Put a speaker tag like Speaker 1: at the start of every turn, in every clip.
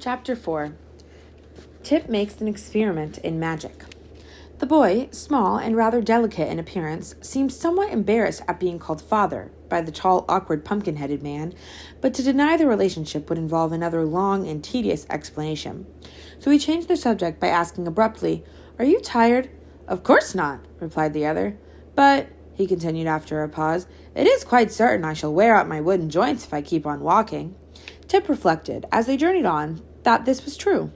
Speaker 1: Chapter 4. Tip makes an experiment in magic. The boy, small and rather delicate in appearance, seemed somewhat embarrassed at being called father by the tall, awkward, pumpkin-headed man, but to deny the relationship would involve another long and tedious explanation. So he changed the subject by asking abruptly, "Are you tired?" "Of course not," replied the other. "But," he continued after a pause, "it is quite certain I shall wear out my wooden joints if I keep on walking." Tip reflected, as they journeyed on, that this was true.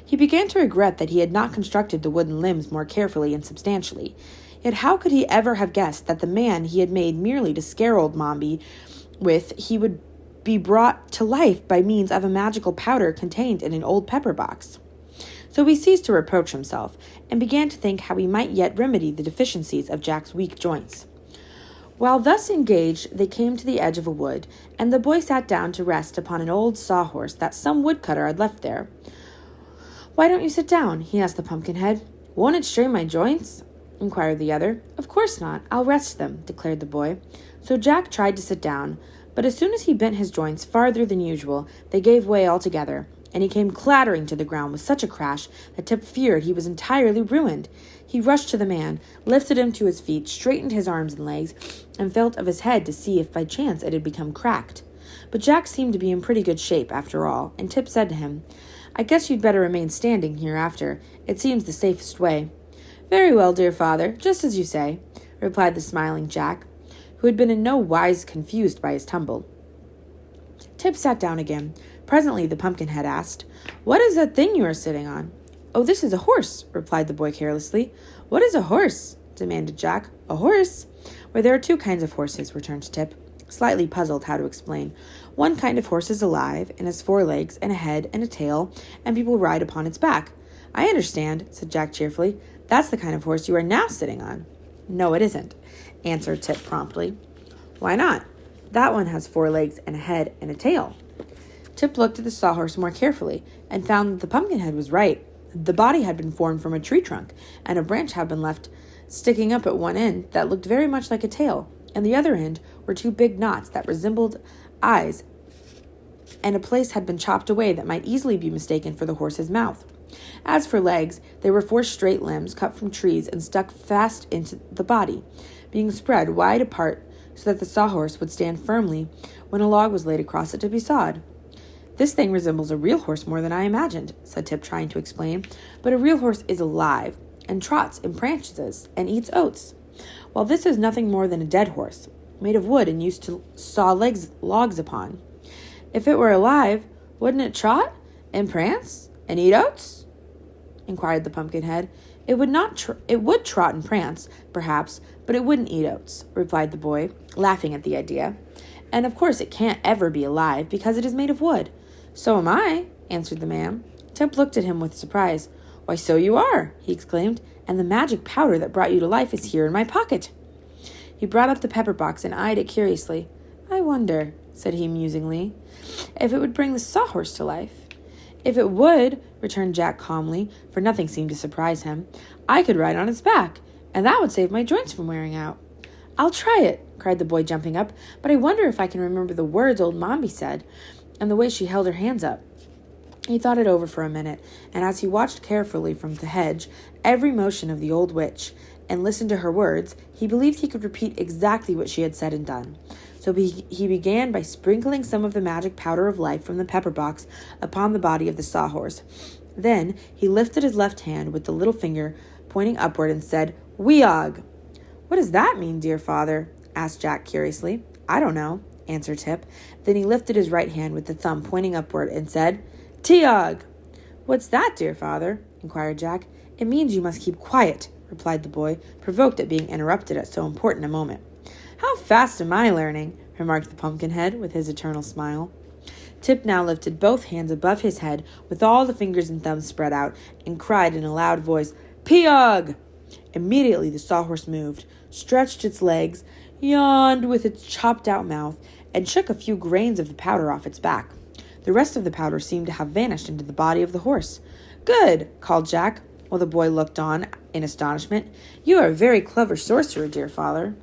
Speaker 1: He began to regret that he had not constructed the wooden limbs more carefully and substantially. Yet how could he ever have guessed that the man he had made merely to scare old Mombi with he would be brought to life by means of a magical powder contained in an old pepper box? So he ceased to reproach himself, and began to think how he might yet remedy the deficiencies of Jack's weak joints. While thus engaged, they came to the edge of a wood, and the boy sat down to rest upon an old sawhorse that some woodcutter had left there. "Why don't you sit down?" he asked the Pumpkinhead. "Won't it strain my joints?" inquired the other. "Of course not. I'll rest them," declared the boy. So Jack tried to sit down, but as soon as he bent his joints farther than usual, they gave way altogether, and he came clattering to the ground with such a crash that Tip feared he was entirely ruined. He rushed to the man, lifted him to his feet, straightened his arms and legs, and felt of his head to see if by chance it had become cracked. But Jack seemed to be in pretty good shape after all, and Tip said to him, "I guess you'd better remain standing hereafter. It seems the safest way." "Very well, dear father, just as you say," replied the smiling Jack, who had been in no wise confused by his tumble. Tip sat down again. Presently the Pumpkinhead asked, "What is that thing you are sitting on?" "Oh, this is a horse," replied the boy carelessly. "What is a horse?" demanded Jack. "A horse? Why, there are two kinds of horses," returned Tip, slightly puzzled how to explain. "One kind of horse is alive, and has 4 legs, and a head, and a tail, and people ride upon its back." "I understand," said Jack cheerfully. "That's the kind of horse you are now sitting on." "No, it isn't," answered Tip promptly. "Why not?" "That one has 4 legs, and a head, and a tail." Tip looked at the sawhorse more carefully, and found that the Pumpkinhead was right. The body had been formed from a tree trunk, and a branch had been left sticking up at one end that looked very much like a tail, and the other end were 2 big knots that resembled eyes, and a place had been chopped away that might easily be mistaken for the horse's mouth. As for legs, they were 4 straight limbs cut from trees and stuck fast into the body, being spread wide apart so that the sawhorse would stand firmly when a log was laid across it to be sawed. "This thing resembles a real horse more than I imagined," said Tip, trying to explain. "But a real horse is alive, and trots and prances, and eats oats, while this is nothing more than a dead horse, made of wood and used to saw logs upon." "If it were alive, wouldn't it trot, and prance, and eat oats?" inquired the Pumpkinhead. It would trot and prance, perhaps, but it wouldn't eat oats," replied the boy, laughing at the idea. "And of course it can't ever be alive, because it is made of wood." "So am I," answered the man. Tip looked at him with surprise. "Why, so you are," he exclaimed, "and the magic powder that brought you to life is here in my pocket." He brought up the pepper box and eyed it curiously. "I wonder," said he musingly, "if it would bring the sawhorse to life." "If it would," returned Jack calmly, for nothing seemed to surprise him, "I could ride on its back, and that would save my joints from wearing out." "I'll try it," cried the boy, jumping up, "but I wonder if I can remember the words old Mombi said, and the way she held her hands up." He thought it over for a minute, and as he watched carefully from the hedge every motion of the old witch, and listened to her words, he believed he could repeat exactly what she had said and done. So he began by sprinkling some of the magic powder of life from the pepper box upon the body of the sawhorse. Then he lifted his left hand with the little finger pointing upward and said, "Weog!" "What does that mean, dear father?" asked Jack curiously. "I don't know," answered Tip. Then he lifted his right hand with the thumb pointing upward and said, "Teog!" "What's that, dear father?" inquired Jack. "It means you must keep quiet," replied the boy, provoked at being interrupted at so important a moment. "How fast am I learning?" remarked the Pumpkinhead with his eternal smile. Tip now lifted both hands above his head with all the fingers and thumbs spread out and cried in a loud voice, "Peog!" Immediately the sawhorse moved, stretched its legs, yawned with its chopped-out mouth, and shook a few grains of the powder off its back. The rest of the powder seemed to have vanished into the body of the horse. "Good!" called Jack, while the boy looked on in astonishment. "You are a very clever sorcerer, dear father."